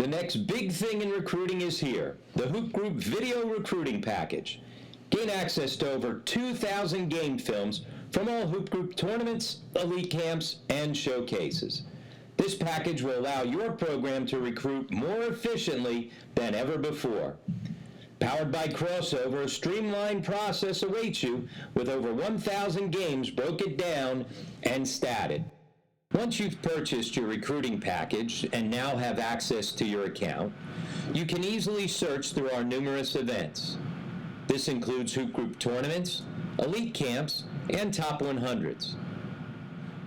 next big thing in recruiting is here, the Hoop Group Video Recruiting Package. Gain access to over 2,000 game films from all Hoop Group tournaments, elite camps, and showcases. This package will allow your program to recruit more efficiently than ever before. Powered by Crossover, a streamlined process awaits you with over 1,000 games broken down and statted. Once you've purchased your recruiting package and now have access to your account, you can easily search through our numerous events. This includes Hoop Group tournaments, elite camps, and top 100s.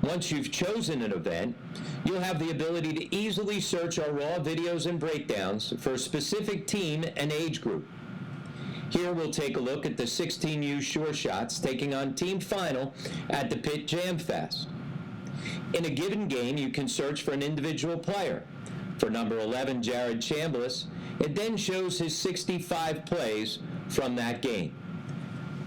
Once you've chosen an event, you'll have the ability to easily search our raw videos and breakdowns for a specific team and age group. Here we'll take a look at the 16U Sure Shots taking on Team Final at the Pitt Jam Fest. In a given game, you can search for an individual player. For number 11, Jared Chambliss, it then shows his 65 plays from that game.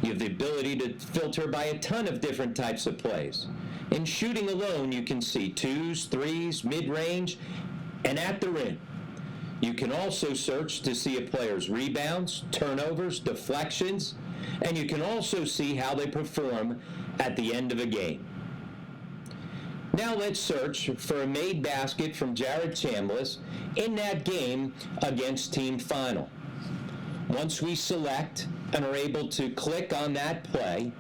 You have the ability to filter by a ton of different types of plays. In shooting alone, you can see 2s, 3s, mid-range, and at the rim. You can also search to see a player's rebounds, turnovers, deflections, and you can also see how they perform at the end of a game. Now let's search for a made basket from Jared Chambliss in that game against Team Final. Once we select and are able to click on that play,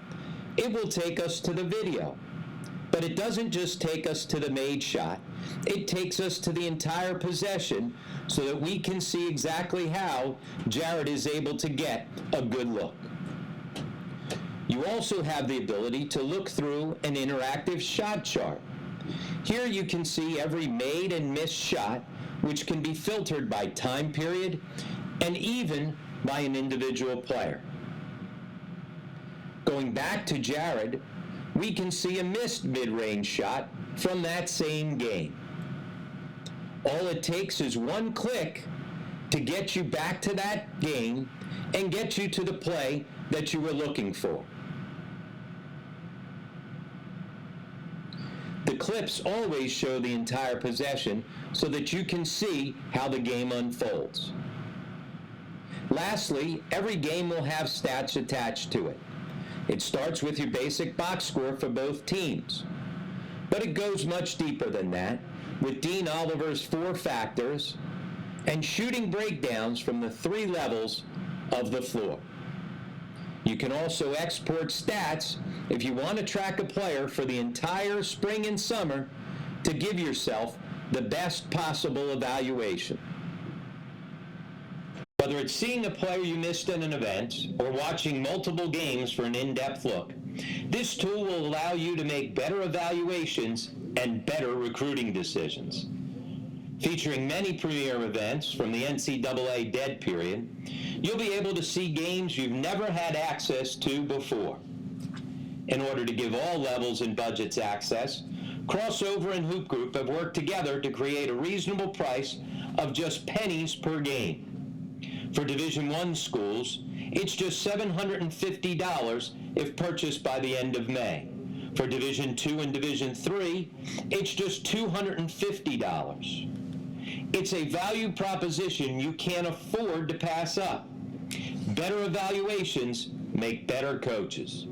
it will take us to the video. But it doesn't just take us to the made shot, it takes us to the entire possession so that we can see exactly how Jared is able to get a good look. You also have the ability to look through an interactive shot chart. Here you can see every made and missed shot, which can be filtered by time period and even by an individual player. Going back to Jared, we can see a missed mid-range shot from that same game. All it takes is one click to get you back to that game and get you to the play that you were looking for. The clips always show the entire possession so that you can see how the game unfolds. Lastly, every game will have stats attached to it. It starts with your basic box score for both teams. But it goes much deeper than that, with Dean Oliver's 4 factors and shooting breakdowns from the 3 levels of the floor. You can also export stats if you want to track a player for the entire spring and summer to give yourself the best possible evaluation. Whether it's seeing a player you missed in an event or watching multiple games for an in-depth look, this tool will allow you to make better evaluations and better recruiting decisions. Featuring many premier events from the NCAA dead period, you'll be able to see games you've never had access to before. In order to give all levels and budgets access, Crossover and Hoop Group have worked together to create a reasonable price of just pennies per game. For Division I schools, it's just $750 if purchased by the end of May. For Division II and Division III, it's just $250. It's a value proposition you can't afford to pass up. Better evaluations make better coaches.